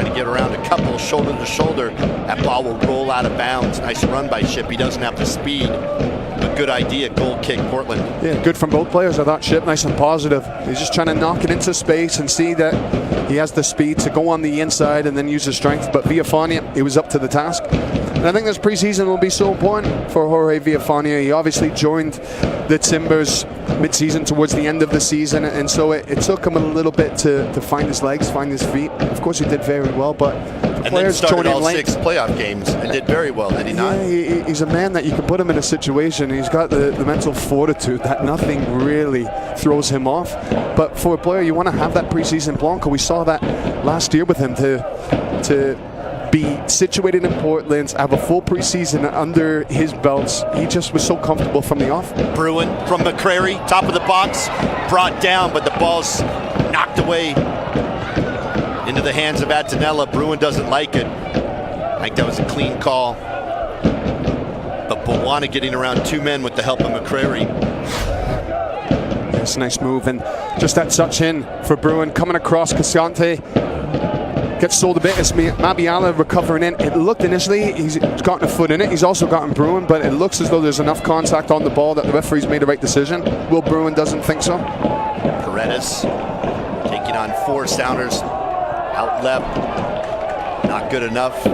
trying to get around a couple shoulder to shoulder. That ball will roll out of bounds. Nice run by Ship. He doesn't have the speed. A good idea, goal kick, Portland. Yeah, good from both players. I thought Ship nice and positive. He's just trying to knock it into space and see that he has the speed to go on the inside and then use his strength. But Villafania, he was up to the task. And I think this preseason will be so important for Jorge Villafania. He obviously joined the Timbers mid-season towards the end of the season, and so it took him a little bit to find his legs, find his feet. Of course, he did very well, but the players started all late. 6 playoff games and did very well, did he not? Yeah, he's a man that you can put him in a situation. He's got the mental fortitude that nothing really throws him off. But for a player, you want to have that preseason Blanco. We saw that last year with him to be situated in Portland, have a full preseason under his belts. He just was so comfortable from the off. Bruin from McCrary, top of the box, brought down, but the ball's knocked away into the hands of Attinella. Bruin doesn't like it. I think that was a clean call. But Bawana getting around 2 men with the help of McCrary. It's a nice move, and just that touch in for Bruin coming across. Cascante gets sold a bit. It's Mabiala recovering in. It looked initially, he's gotten a foot in it. He's also gotten Bruin, but it looks as though there's enough contact on the ball that the referee's made the right decision. Will Bruin doesn't think so. Paredes taking on 4 Sounders. Out left. Not good enough.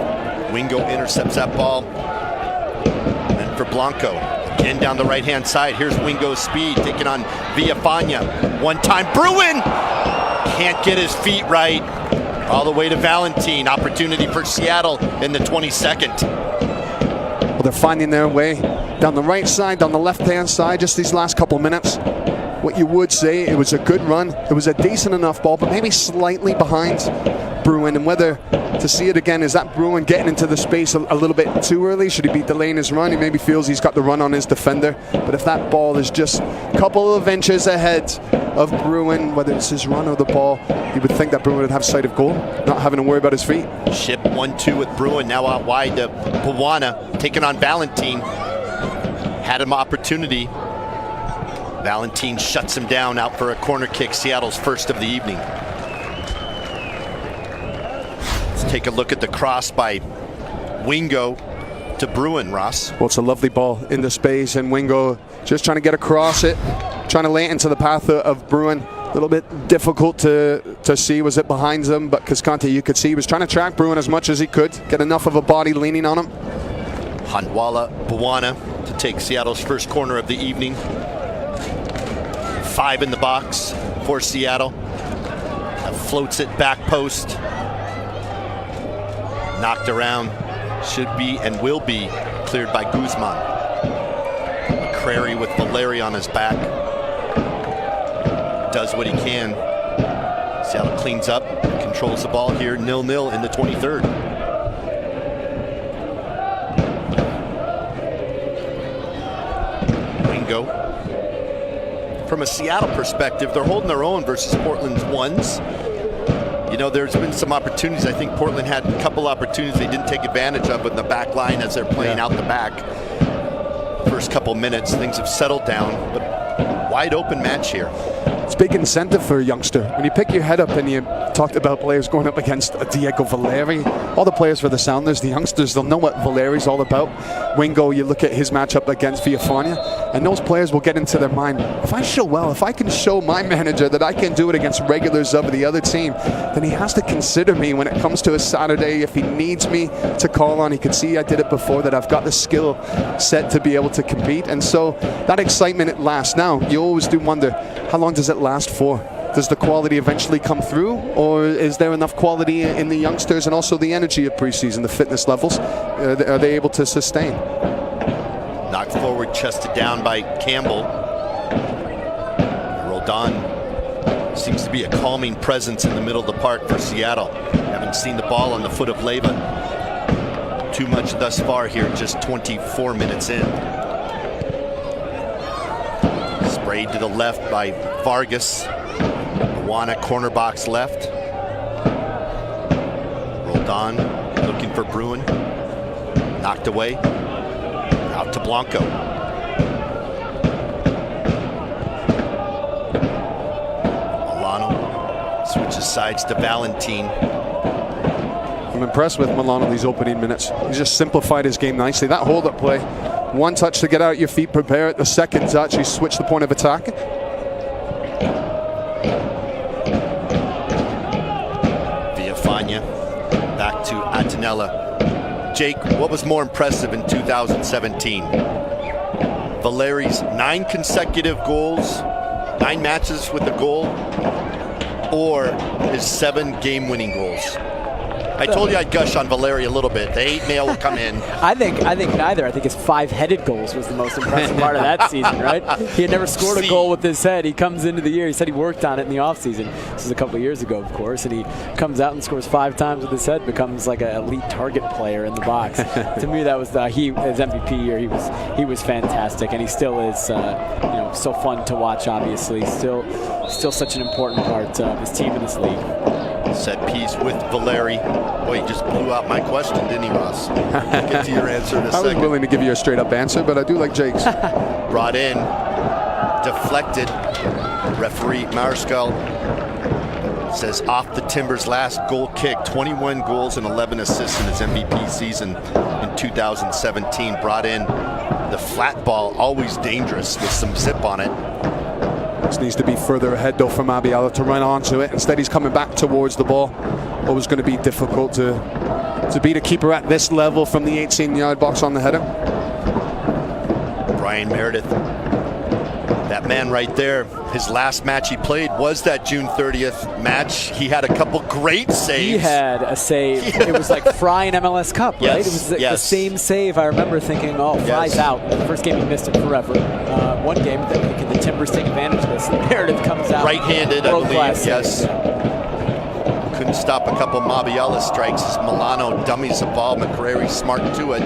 Wingo intercepts that ball. And then for Blanco. Again down the right-hand side. Here's Wingo's speed taking on Villafania. One time. Bruin! Can't get his feet right. All the way to Valentine. Opportunity for Seattle in the 22nd. Well, they're finding their way down the right side, down the left-hand side, just these last couple minutes. What you would say, it was a good run. It was a decent enough ball, but maybe slightly behind Bruin. And whether to see it again, is that Bruin getting into the space a little bit too early? Should he be delaying his run? He maybe feels he's got the run on his defender. But if that ball is just a couple of inches ahead of Bruin, whether it's his run or the ball, you would think that Bruin would have sight of goal, not having to worry about his feet. Ship 1-2 with Bruin, now out wide to Bawana, taking on Valentine. Had an opportunity. Valentine shuts him down, out for a corner kick, Seattle's first of the evening. Let's take a look at the cross by Wingo to Bruin, Ross. Well, it's a lovely ball in the space, and Wingo just trying to get across it, trying to lay it into the path of Bruin. A little bit difficult to see, was it behind him, but Cascante, you could see, he was trying to track Bruin as much as he could, get enough of a body leaning on him. Handwala Bawana to take Seattle's first corner of the evening. 5 in the box for Seattle. Floats it back post. Knocked around. Should be and will be cleared by Guzman. McCrary with Valeri on his back. Does what he can. Seattle cleans up, controls the ball here, 0-0 in the 23rd. Wingo. From a Seattle perspective, they're holding their own versus Portland's ones. You know, there's been some opportunities. I think Portland had a couple opportunities they didn't take advantage of in the back line as they're playing out the back. First couple minutes, things have settled down, but wide open match here. It's big incentive for a youngster. When you pick your head up and you talked about players going up against Diego Valeri, all the players for the Sounders, the youngsters, they'll know what Valeri's all about. Wingo, you look at his matchup against Villafania, and those players will get into their mind, if I show well, if I can show my manager that I can do it against regulars of the other team, then he has to consider me when it comes to a Saturday. If he needs me to call on, he can see I did it before, that I've got the skill set to be able to compete. And so that excitement, it lasts. Now, you always do wonder, how long does it last for? Does the quality eventually come through, or is there enough quality in the youngsters and also the energy of preseason, the fitness levels? Are they able to sustain? Knocked forward, chested down by Campbell. Roldan seems to be a calming presence in the middle of the park for Seattle. Haven't seen the ball on the foot of Leyva too much thus far here, just 24 minutes in. Sprayed to the left by Vargas. Bawana corner box left. Roldan looking for Bruin. Knocked away. Out to Blanco. Milano switches sides to Valentine. I'm impressed with Milano these opening minutes. He's just simplified his game nicely. That hold-up play, one touch to get out your feet, prepare it. The second touch, he switched the point of attack. Villafana back to Attinella. Jake, what was more impressive in 2017? Valeri's 9 consecutive goals, 9 matches with a goal, or his 7 game-winning goals? I told you I'd gush on Valeri a little bit. The hate mail will come in. I think neither. I think his 5-headed goals was the most impressive part of that season, right? He had never scored a goal with his head. He comes into the year. He said he worked on it in the offseason. This is a couple of years ago, of course, and he comes out and scores 5 times with his head, becomes like an elite target player in the box. To me, that was his MVP year. He was fantastic, and he still is. So fun to watch. Obviously, still such an important part of his team in this league. Set piece with Valeri. Boy, he just blew out my question, didn't he, Ross? Get to your answer in a second. I was willing to give you a straight-up answer, but I do like Jake's. Brought in, deflected. Referee Mariscal says off the Timbers' last goal kick. 21 goals and 11 assists in his MVP season in 2017. Brought in the flat ball, always dangerous with some zip on it. This needs to be further ahead, though, for Mabiala to run onto it. Instead, he's coming back towards the ball. Always going to be difficult to beat a keeper at this level from the 18-yard box on the header. Brian Meredith, that man right there, his last match he played was that June 30th match. He had a couple great saves. He had a save. It was like Fry in MLS Cup, right? Yes, It was the same save. I remember thinking, oh, Fry's out. The first game he missed it forever. One game, can the Timbers take advantage of this? Meredith comes out. Right-handed, I believe, yes. Yeah. Couldn't stop a couple Mabiala strikes as Milano dummies the ball. McCrary smart to it.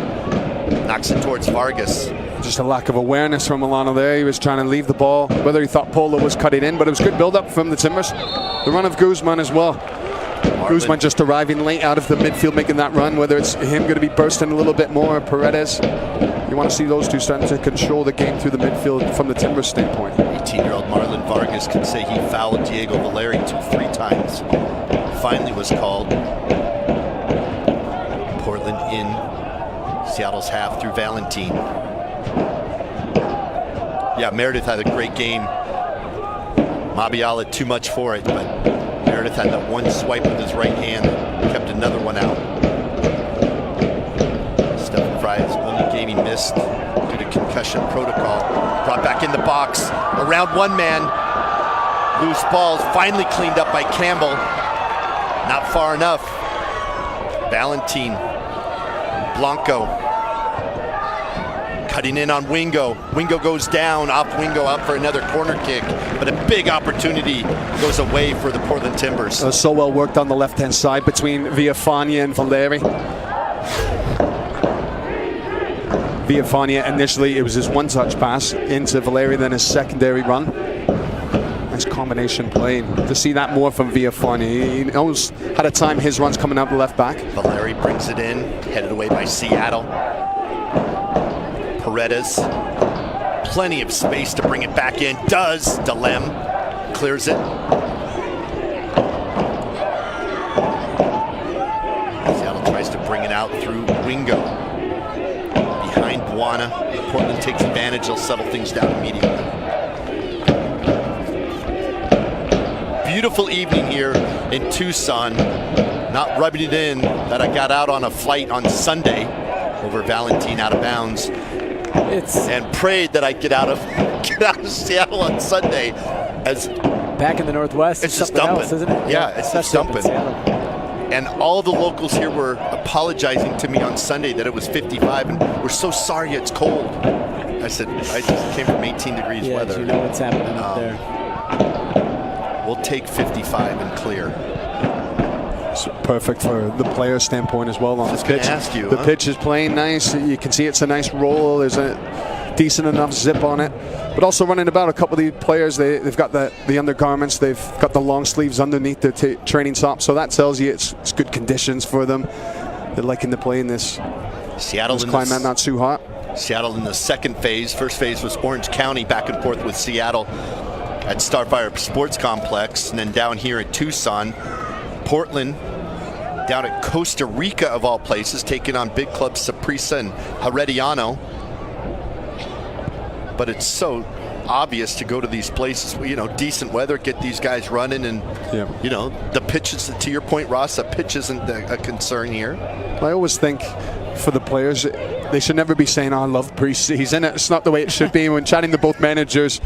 Knocks it towards Vargas. Just a lack of awareness from Milano there. He was trying to leave the ball, whether he thought Polo was cutting in, but it was good build-up from the Timbers. The run of Guzman as well. Guzman just arriving late out of the midfield, making that run, whether it's him going to be bursting a little bit more, or Paredes. You want to see those two starting to control the game through the midfield from the Timbers standpoint. 18-year-old Marlon Vargas can say he fouled Diego Valeri 2-3 times. Finally was called. Portland in Seattle's half through Valentin. Yeah, Meredith had a great game. Mabiala too much for it, but Meredith had that one swipe with his right hand that kept another one out. Stephen Fry's only game he missed due to concussion protocol. Brought back in the box, around one man. Loose balls finally cleaned up by Campbell. Not far enough. Valentin. Blanco. Cutting in on Wingo. Wingo goes down, off Wingo out for another corner kick, but a big opportunity goes away for the Portland Timbers. So well worked on the left-hand side between Villafana and Valeri. Villafana initially, it was his one-touch pass into Valeri, then his secondary run. Nice combination play. To see that more from Villafana. He almost had a time his runs coming out the left back. Valeri brings it in, headed away by Seattle. Paredes, plenty of space to bring it back in. Does Delem, clears it. Seattle tries to bring it out through Wingo. Behind Buana, Portland takes advantage. They'll settle things down immediately. Beautiful evening here in Tucson. Not rubbing it in that I got out on a flight on Sunday over Valentin out of bounds. And prayed that I'd get out of Seattle on Sunday. As back in the Northwest, it's just dumping, else, isn't it? Yeah, it's just dumping. And all the locals here were apologizing to me on Sunday that it was 55, and we're so sorry it's cold. I said, I just came from 18 degrees weather. You know what's happening up there. We'll take 55 and clear. It's perfect for the player standpoint as well on the pitch. The pitch is playing nice. You can see it's a nice roll. There's a decent enough zip on it. But also running about a couple of the players, they've got the undergarments. They've got the long sleeves underneath their training tops. So that tells you it's good conditions for them. They're liking to play in this. Seattle in climate, not too hot. Seattle in the second phase. First phase was Orange County back and forth with Seattle at Starfire Sports Complex. And then down here at Tucson, Portland down at Costa Rica of all places, taking on big clubs Saprissa and Herediano. But it's so obvious to go to these places, you know, decent weather, get these guys running, and you know, the pitches, to your point, Ross, the pitch isn't a concern here. I always think for the players, they should never be saying, "Oh, I love preseason." It's not the way it should be. When chatting to both managers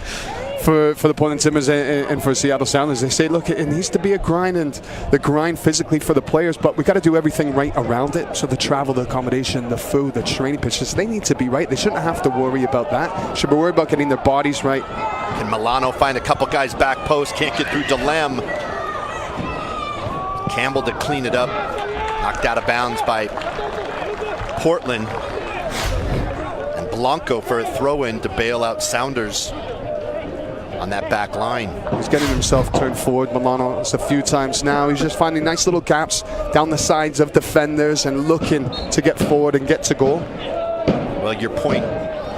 for the Portland Timbers and for Seattle Sounders, they say, look, it needs to be a grind, and the grind physically for the players, but we got to do everything right around it. So the travel, the accommodation, the food, the training pitches, they need to be right. They shouldn't have to worry about that. Should be worried about getting their bodies right. Can Milano find a couple guys back post? Can't get through Delem. Campbell to clean it up. Knocked out of bounds by Portland. And Blanco for a throw-in to bail out Sounders on that back line. He's getting himself turned forward, Milano, a few times now. He's just finding nice little gaps down the sides of defenders and looking to get forward and get to goal. Well, your point,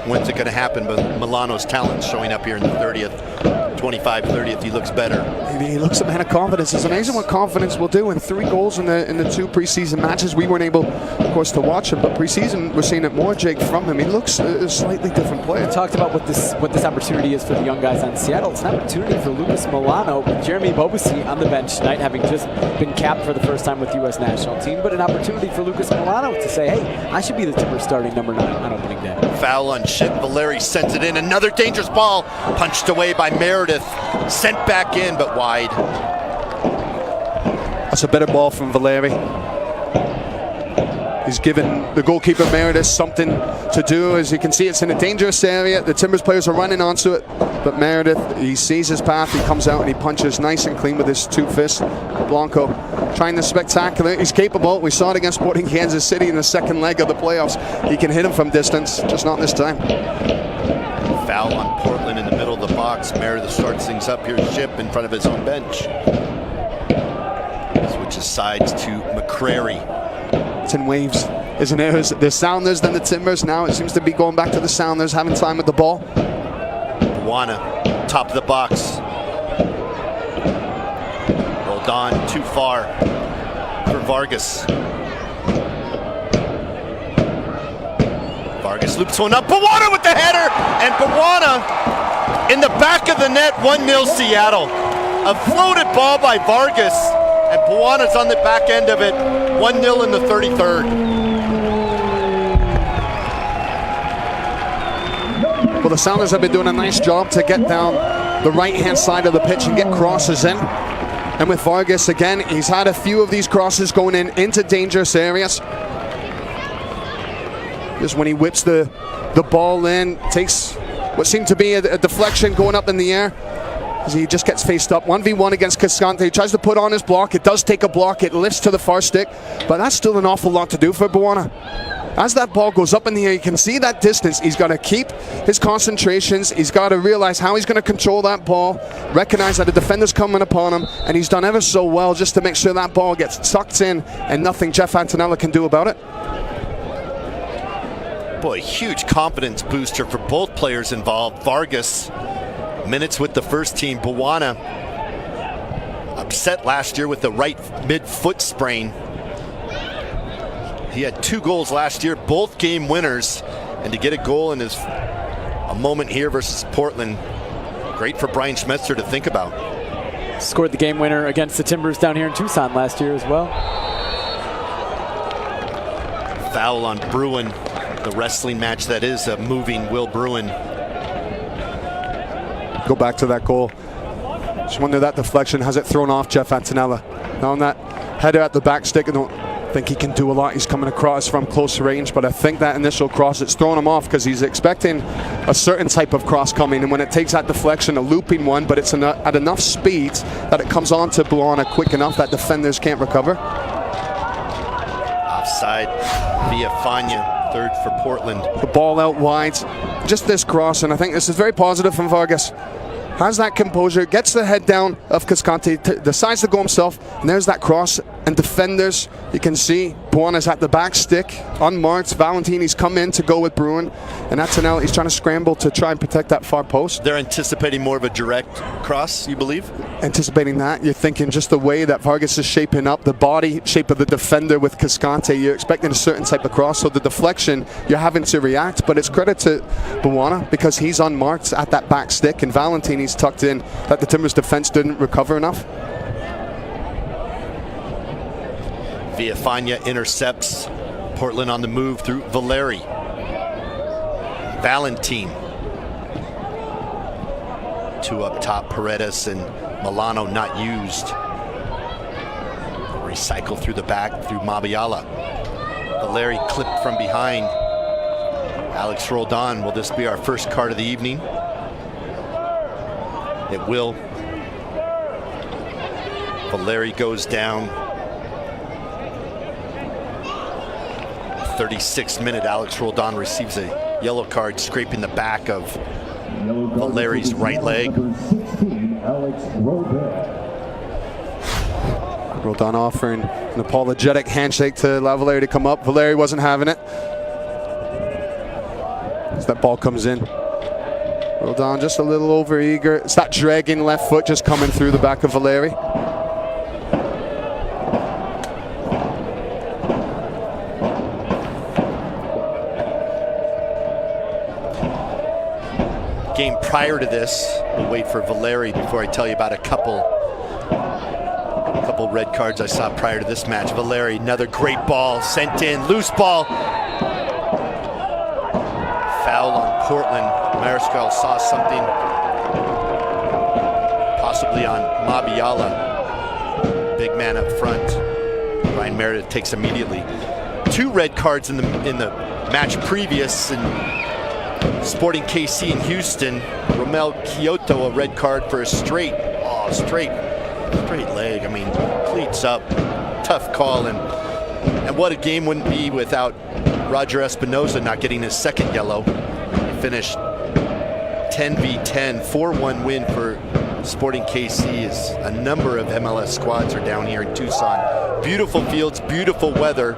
when's it going to happen? But Milano's talent showing up here in the 30th, 25, 30th. He looks better. He looks a man of confidence. It's amazing what confidence will do. And 3 goals in the 2 preseason matches. We weren't able, of course, to watch him, but preseason we're seeing it more, Jake, from him. He looks a slightly different player. We talked about what this opportunity is for the young guys on Seattle. It's an opportunity for Lucas Milano, Jeremy Bobusi on the bench tonight, having just been capped for the first time with the U.S. national team, but an opportunity for Lucas Milano to say, hey, I should be the Timbers starting number 9 on opening day. Foul on Ship. Valeri sends it in. Another dangerous ball punched away by Meredith. Sent back in, but wide. That's a better ball from Valeri. He's given the goalkeeper Meredith something to do. As you can see, it's in a dangerous area. The Timbers players are running onto it, but Meredith, he sees his path, he comes out and he punches nice and clean with his 2 fists. Blanco trying the spectacular. He's capable. We saw it against Sporting Kansas City in the second leg of the playoffs. He can hit him from distance, just not this time. Foul on Portland in the middle of the box. Meredith starts things up here. Ship in front of his own bench. Switches sides to McCrary. It's in waves, isn't it? The Sounders, then the Timbers. Now it seems to be going back to the Sounders, having time with the ball. Buwana, top of the box. Rolled on too far for Vargas. Vargas loops one up. Buwana with the header, and Buwana in the back of the net. 1-0 Seattle. A floated ball by Vargas, and Buwana's on the back end of it. 1-0 in the 33rd. Well, the Sounders have been doing a nice job to get down the right-hand side of the pitch and get crosses in. And with Vargas, again, he's had a few of these crosses going into dangerous areas. Just when he whips the ball in, takes what seemed to be a deflection going up in the air, as he just gets faced up. 1v1 against Cascante. He tries to put on his block. It does take a block. It lifts to the far stick, but that's still an awful lot to do for Buwana. As that ball goes up in the air, you can see that distance. He's got to keep his concentrations. He's got to realize how he's going to control that ball, recognize that the defender's coming upon him, and he's done ever so well just to make sure that ball gets sucked in and nothing Jeff Antonella can do about it. Boy, huge confidence booster for both players involved. Vargas, minutes with the first team. Buwana, upset last year with the right mid-foot sprain. He had 2 goals last year, both game winners. And to get a goal in a moment here versus Portland, great for Brian Schmetzer to think about. Scored the game winner against the Timbers down here in Tucson last year as well. Foul on Bruin. The wrestling match that is moving Will Bruin. Go back to that goal. Just wonder that deflection, has it thrown off Jeff Antonella? Now on that header at the back stick, I don't think he can do a lot. He's coming across from close range, but I think that initial cross, it's thrown him off because he's expecting a certain type of cross coming, and when it takes that deflection, a looping one, but it's at enough speed that it comes on to Buwana quick enough that defenders can't recover. Offside via Fania. Third for Portland. The ball out wide. Just this cross, and I think this is very positive from Vargas. Has that composure, gets the head down of Cascante, decides to go himself, and there's that cross, And defenders, you can see Buona's at the back stick, unmarked. Valentini's come in to go with Bruin. And Antonelli, he's trying to scramble to try and protect that far post. They're anticipating more of a direct cross, you believe? Anticipating that, you're thinking just the way that Vargas is shaping up, the body shape of the defender with Cascante, you're expecting a certain type of cross. So the deflection, you're having to react. But it's credit to Buona because he's unmarked at that back stick. And Valentini's tucked in that the Timbers defense didn't recover enough. Villafana intercepts. Portland on the move through Valeri. Valentin. Two up top, Paredes and Milano not used. Recycle through the back through Mabiala. Valeri clipped from behind. Alex Roldan, will this be our first card of the evening? It will. Valeri goes down. 36th minute, Alex Roldan receives a yellow card, scraping the back of Valeri's right leg. Roldan offering an apologetic handshake to allow Valeri to come up. Valeri wasn't having it. As that ball comes in. Roldan just a little over eager. It's that dragging left foot just coming through the back of Valeri. Game prior to this, we'll wait for Valeri before I tell you about a couple red cards I saw prior to this match. Valeri, another great ball, sent in, loose ball. Foul on Portland. Mariscal saw something, possibly on Mabiala. Big man up front. Ryan Meredith takes immediately. Two red cards in the match previous, and Sporting KC in Houston. Romel Kyoto, a red card for a straight leg. I mean, cleats up, tough call, and what a game wouldn't be without Roger Espinoza not getting his second yellow. He finished 10v10, 4-1 win for Sporting KC. As a number of MLS squads are down here in Tucson. Beautiful fields, beautiful weather.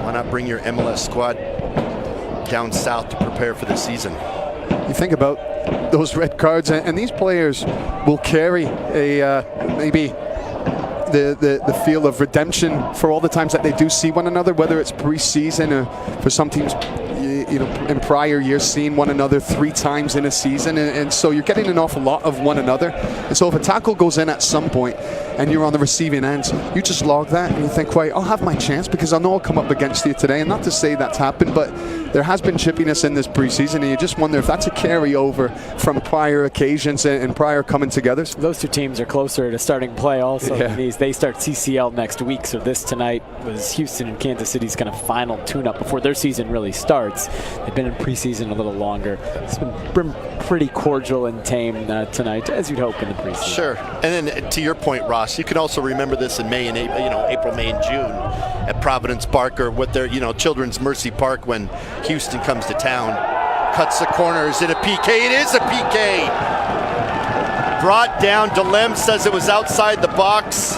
Why not bring your MLS squad down south to prepare for the season? You think about those red cards, and these players will carry a maybe the feel of redemption for all the times that they do see one another, whether it's preseason or for some teams, you know, in prior years seeing one another 3 times in a season, and so you're getting an awful lot of one another. And so if a tackle goes in at some point and you're on the receiving end, you just log that and you think, right, I'll have my chance because I know I'll come up against you today. And not to say that's happened, but there has been chippiness in this preseason, and you just wonder if that's a carryover from prior occasions and prior coming togethers. Those two teams are closer to starting play also. Yeah. They start CCL next week, so this tonight was Houston and Kansas City's kind of final tune-up before their season really starts. They've been in preseason a little longer. It's been pretty cordial and tame tonight, as you'd hope in the preseason. Sure. And then to your point, Ross, you can also remember this in May and April, May, and June at Providence Park or what their Children's Mercy Park when Houston comes to town. Cuts the corner. Is it a PK? It is a PK. Brought down. Delem says it was outside the box.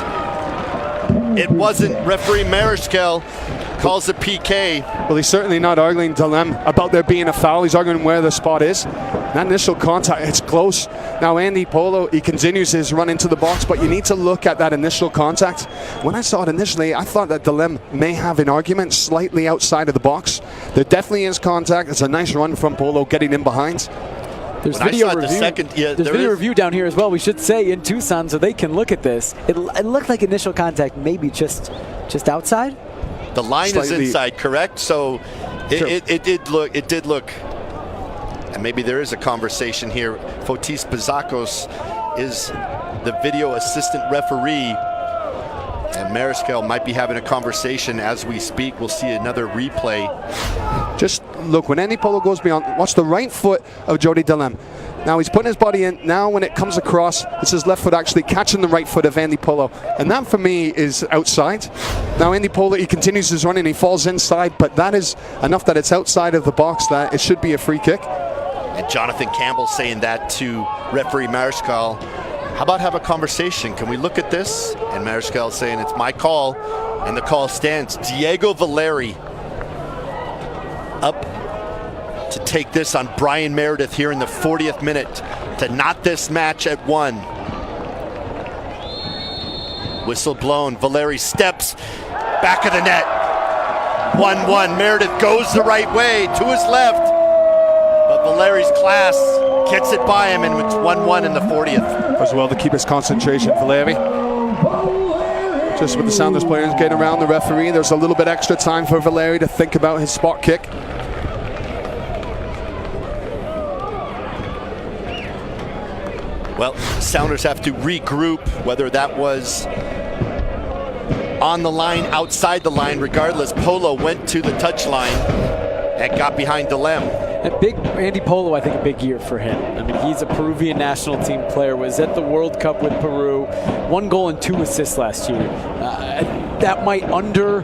It wasn't. Referee Mariscal calls a PK. Well, he's certainly not arguing Delem about there being a foul. He's arguing where the spot is. That initial contact, it's close. Now Andy Polo, he continues his run into the box, but you need to look at that initial contact. When I saw it initially, I thought that Delem may have an argument slightly outside of the box. There definitely is contact. It's a nice run from Polo getting in behind. There's video review down here as well, we should say, in Tucson, so they can look at this. It looked like initial contact maybe just outside. The line slightly is inside, correct? So it did look, and maybe there is a conversation here. Fotis Pazakos is the video assistant referee, and Mariscal might be having a conversation as we speak. We'll see another replay. Just look, when Andy Polo goes beyond, watch the right foot of Jody Delem. Now he's putting his body in. Now when it comes across, it's his left foot actually catching the right foot of Andy Polo. And that for me is outside. Now Andy Polo, he continues his run and he falls inside, but that is enough that it's outside of the box that it should be a free kick. And Jonathan Campbell saying that to referee Mariscal. how about have a conversation? Can we look at this? And Mariscal saying it's my call, and the call stands. Diego Valeri up to take this on Brian Meredith here in the 40th minute to knot this match at 1. Whistle blown. Valeri steps back of the net. 1-1. Meredith goes the right way to his left, but Valeri's class gets it by him, and it's 1-1 in the 40th. As well to keep his concentration, Valeri. Just with the Sounders players getting around the referee, there's a little bit extra time for Valeri to think about his spot kick. Well, Sounders have to regroup, whether that was on the line, outside the line. Regardless, Polo went to the touchline and got behind Delem. And big Andy Polo, I think a big year for him. I mean, he's a Peruvian national team player, was at the World Cup with Peru, 1 goal and 2 assists last year. That might under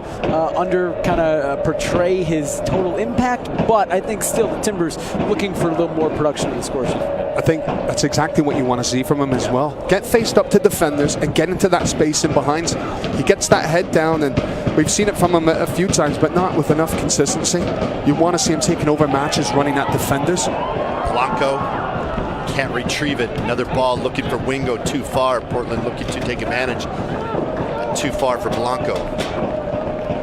kind of portray his total impact, but I think still the Timbers looking for a little more production in the score sheet. I think that's exactly what you want to see from him as well. Get faced up to defenders and get into that space in behind. He gets that head down, and we've seen it from him a few times, but not with enough consistency. You want to see him taking over matches, running at defenders. Blanco can't retrieve it. Another ball looking for Wingo, too far. Portland looking to take advantage. Too far for Blanco.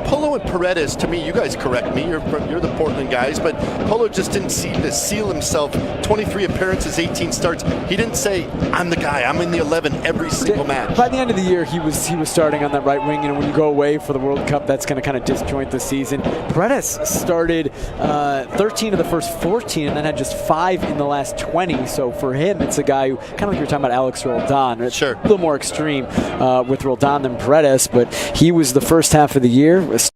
Polo and Paredes, to me, you guys correct me, you're the Portland guys, but Polo just didn't seem to seal himself. 23 appearances, 18 starts. He didn't say, I'm the guy, I'm in the 11 every single match. By the end of the year, he was starting on that right wing, and when you go away for the World Cup, that's going to kind of disjoint the season. Paredes started 13 of the first 14, and then had just 5 in the last 20, so for him, it's a guy who, kind of like you were talking about Alex Roldan, sure, a little more extreme with Roldan than Paredes, but he was the first half of the year,